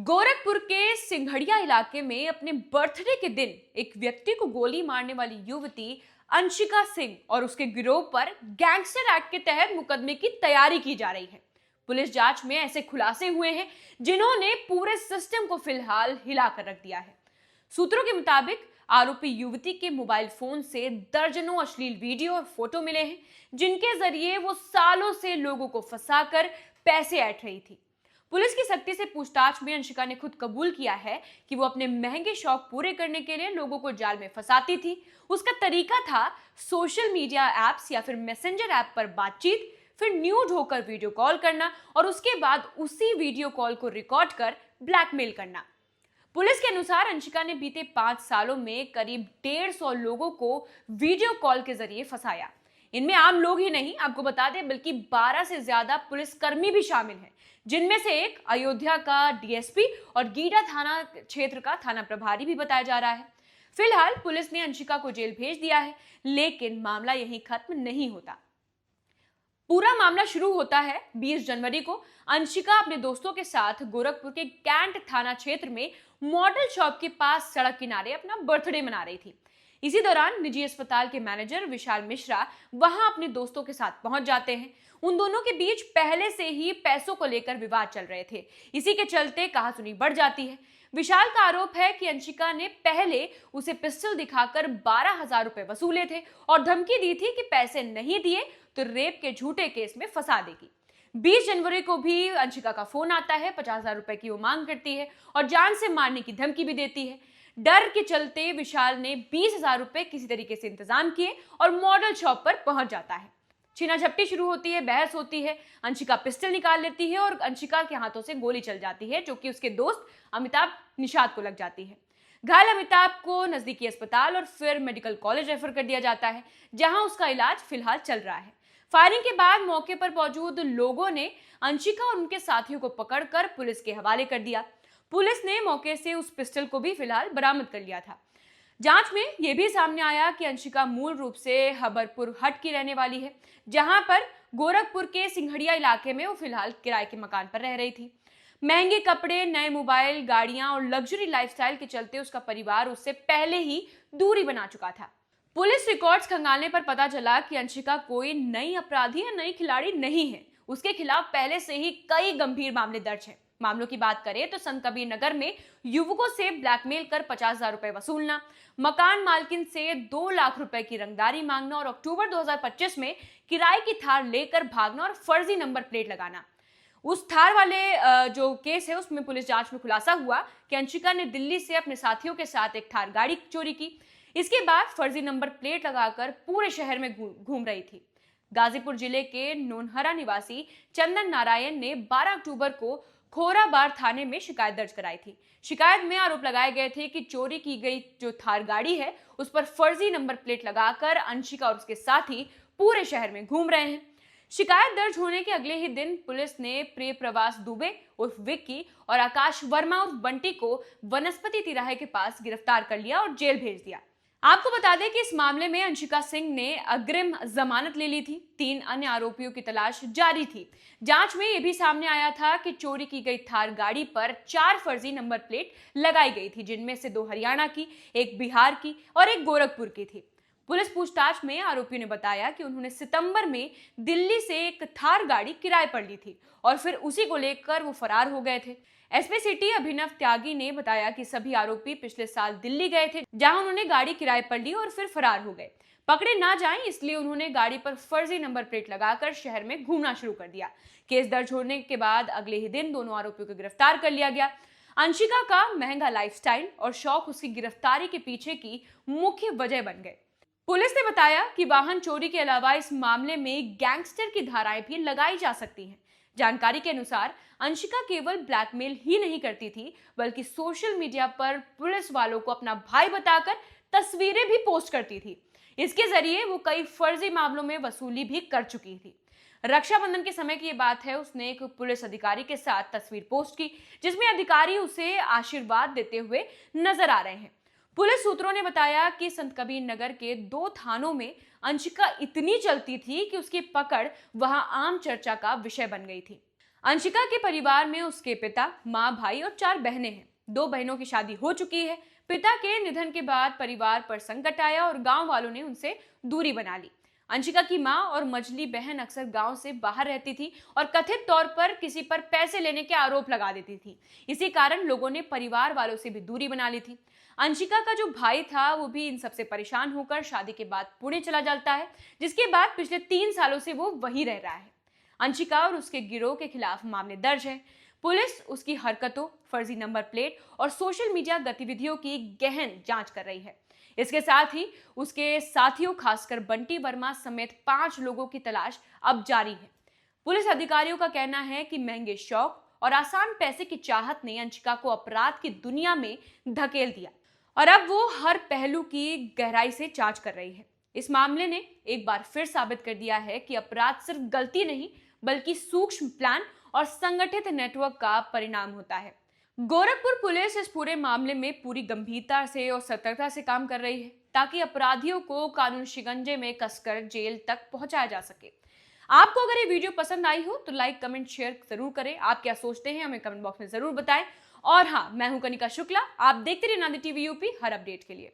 गोरखपुर के सिंघड़िया इलाके में अपने बर्थडे के दिन एक व्यक्ति को गोली मारने वाली युवती अंशिका सिंह और उसके गिरोह पर गैंगस्टर एक्ट के तहत मुकदमे की तैयारी की जा रही है। पुलिस जांच में ऐसे खुलासे हुए हैं जिन्होंने पूरे सिस्टम को फिलहाल हिलाकर रख दिया है। सूत्रों के मुताबिक आरोपी युवती के मोबाइल फोन से दर्जनों अश्लील वीडियो और फोटो मिले हैं, जिनके जरिए वो सालों से लोगों को फंसाकर पैसे ऐंठ रही थी। पुलिस की सख्ती से पूछताछ में अंशिका ने खुद कबूल किया है कि वो अपने महंगे शौक पूरे करने के लिए लोगों को जाल में फंसाती थी। उसका तरीका था सोशल मीडिया एप्स या फिर मैसेंजर ऐप पर बातचीत, फिर न्यूड होकर वीडियो कॉल करना और उसके बाद उसी वीडियो कॉल को रिकॉर्ड कर ब्लैकमेल करना। पुलिस के अनुसार अंशिका ने बीते 5 सालों में करीब 150 लोगों को वीडियो कॉल के जरिए फंसाया। इनमें आम लोग ही नहीं, आपको बता दें, बल्कि 12 से ज्यादा पुलिसकर्मी भी शामिल हैं, जिनमें से एक अयोध्या का डीएसपी और गीडा थाना क्षेत्र का थाना प्रभारी भी बताया जा रहा है। फिलहाल पुलिस ने अंशिका को जेल भेज दिया है, लेकिन मामला यहीं खत्म नहीं होता। पूरा मामला शुरू होता है 20 जनवरी को। अंशिका अपने दोस्तों के साथ गोरखपुर के कैंट थाना क्षेत्र में मॉडल शॉप के पास सड़क किनारे अपना बर्थडे मना रही थी। इसी दौरान निजी अस्पताल के मैनेजर विशाल मिश्रा वहां अपने दोस्तों के साथ पहुंच जाते हैं। उन दोनों के बीच पहले से ही पैसों को लेकर विवाद चल रहे थे। इसी के चलते कहासुनी बढ़ जाती है। विशाल का आरोप है कि अंशिका ने पहले उसे पिस्टल दिखाकर 12,000 रुपए वसूले थे और धमकी दी थी कि पैसे नहीं दिए तो रेप के झूठे केस में फंसा देगी। 20 जनवरी को भी अंशिका का फोन आता है। 50,000 रुपए की वो मांग करती है और जान से मारने की धमकी भी देती है। डर के चलते विशाल ने 20,000 रुपए किसी तरीके से इंतजाम किए और मॉडल शॉप पर पहुंच जाता है। छीना झपटी शुरू होती है, बहस होती है। अंशिका पिस्टल निकाल लेती है और अंशिका के हाथों से गोली चल जाती है, जो कि उसके दोस्त अमिताभ निषाद को लग जाती है। घायल अमिताभ को नजदीकी अस्पताल और फिर मेडिकल कॉलेज रेफर कर दिया जाता है, जहां उसका इलाज फिलहाल चल रहा है। फायरिंग के बाद मौके पर मौजूद लोगों ने अंशिका और उनके साथियों को पकड़कर पुलिस के हवाले कर दिया। पुलिस ने मौके से उस पिस्टल को भी फिलहाल बरामद कर लिया था। जांच में यह भी सामने आया कि अंशिका मूल रूप से हबरपुर हट की रहने वाली है, जहां पर गोरखपुर के सिंघड़िया इलाके में वो फिलहाल किराए के मकान पर रह रही थी। महंगे कपड़े, नए मोबाइल, गाड़ियां और लग्जरी लाइफस्टाइल के चलते उसका परिवार उससे पहले ही दूरी बना चुका था। पुलिस रिकॉर्ड्स खंगालने पर पता चला कि अंशिका कोई नई अपराधी या नई खिलाड़ी नहीं है। उसके खिलाफ पहले से ही कई गंभीर मामले दर्ज हैं। मामलों की बात करें तो संत कबीर नगर में युवकों से ब्लैकमेल कर 50,000 रुपए वसूलना, मकान मालकिन से 2 लाख रुपए की रंगदारी मांगना और अक्टूबर 2025 में किराए की थार लेकर भागना और फर्जी नंबर प्लेट लगाना। उस थार वाले जो केस है उसमें पुलिस जांच में खुलासा हुआ कि अंशिका ने दिल्ली से अपने साथियों के साथ एक थार गाड़ी चोरी की। इसके बाद फर्जी नंबर प्लेट लगाकर पूरे शहर में घूम रही थी। गाजीपुर जिले के नोनहरा निवासी चंदन नारायण ने 12 अक्टूबर को खोराबार थाने में शिकायत दर्ज कराई थी। शिकायत में आरोप लगाए गए थे कि चोरी की गई जो थार गाड़ी है उस पर फर्जी नंबर प्लेट लगाकर अंशिका और उसके साथी पूरे शहर में घूम रहे हैं। शिकायत दर्ज होने के अगले ही दिन पुलिस ने प्रिय प्रवास दुबे उर्फ विक्की और आकाश वर्मा उर्फ बंटी को वनस्पति तिराहे के पास गिरफ्तार कर लिया और जेल भेज दिया। आपको बता दें कि इस मामले में अंशिका सिंह ने अग्रिम जमानत ले ली थी। 3 अन्य आरोपियों की तलाश जारी थी। जांच में यह भी सामने आया था कि चोरी की गई थार गाड़ी पर 4 फर्जी नंबर प्लेट लगाई गई थी, जिनमें से 2 हरियाणा की, 1 बिहार की और 1 गोरखपुर की थी। पुलिस पूछताछ में आरोपियों ने बताया कि उन्होंने सितंबर में दिल्ली से एक थार गाड़ी किराए पर ली थी और फिर उसी को लेकर वो फरार हो गए थे। एसपी सिटी अभिनव त्यागी ने बताया कि सभी आरोपी पिछले साल दिल्ली गए थे, जहां उन्होंने गाड़ी किराए पर ली और फिर फरार हो गए। पकड़े ना जाएं इसलिए उन्होंने गाड़ी पर फर्जी नंबर प्लेट लगाकर शहर में घूमना शुरू कर दिया। केस दर्ज होने के बाद अगले ही दिन दोनों आरोपियों को गिरफ्तार कर लिया गया। अंशिका का महंगा लाइफस्टाइल और शौक उसकी गिरफ्तारी के पीछे की मुख्य वजह बन गए। पुलिस ने बताया कि वाहन चोरी के अलावा इस मामले में गैंगस्टर की धाराएं भी लगाई जा सकती हैं। जानकारी के अनुसार अंशिका केवल ब्लैकमेल ही नहीं करती थी, बल्कि सोशल मीडिया पर पुलिस वालों को अपना भाई बताकर तस्वीरें भी पोस्ट करती थी। इसके जरिए वो कई फर्जी मामलों में वसूली भी कर चुकी थी। रक्षाबंधन के समय की ये बात है, उसने एक पुलिस अधिकारी के साथ तस्वीर पोस्ट की, जिसमें अधिकारी उसे आशीर्वाद देते हुए नजर आ रहे हैं। पुलिस सूत्रों ने बताया कि संत कबीर नगर के 2 थानों में अंशिका इतनी चलती थी कि उसकी पकड़ वहां आम चर्चा का विषय बन गई थी। अंशिका के परिवार में उसके पिता, माँ, भाई और 4 बहनें हैं। 2 बहनों की शादी हो चुकी है। पिता के निधन के बाद परिवार पर संकट आया और गांव वालों ने उनसे दूरी बना ली। अंशिका की माँ और मझली बहन अक्सर गांव से बाहर रहती थी और कथित तौर पर किसी पर पैसे लेने के आरोप लगा देती थी। इसी कारण लोगों ने परिवार वालों से भी दूरी बना ली थी। अंशिका का जो भाई था वो भी इन सबसे परेशान होकर शादी के बाद पुणे चला जाता है, जिसके बाद पिछले 3 सालों से वो वहीं रह रहा है। अंशिका और उसके गिरोह के खिलाफ मामले दर्ज हैं। पुलिस उसकी हरकतों, फर्जी नंबर प्लेट और सोशल मीडिया गतिविधियों की गहन जांच कर रही है। इसके साथ ही उसके साथियों, खासकर बंटी वर्मा समेत 5 लोगों की तलाश अब जारी है। पुलिस अधिकारियों का कहना है कि महंगे शौक और आसान पैसे की चाहत ने अंशिका को अपराध की दुनिया में धकेल दिया और अब वो हर पहलू की गहराई से जांच कर रही है। इस मामले ने एक बार फिर साबित कर दिया है कि अपराध सिर्फ गलती नहीं, बल्कि सूक्ष्म प्लान और संगठित नेटवर्क का परिणाम होता है। गोरखपुर पुलिस इस पूरे मामले में पूरी गंभीरता से और सतर्कता से काम कर रही है, ताकि अपराधियों को कानून शिकंजे में कसकर जेल तक पहुंचाया जा सके। आपको अगर ये वीडियो पसंद आई हो तो लाइक, कमेंट, शेयर जरूर करें। आप क्या सोचते हैं हमें कमेंट बॉक्स में जरूर बताएं। और हाँ, मैं हूं कनिका शुक्ला। आप देखते रहिए नांदेड़ टीवी यूपी हर अपडेट के लिए।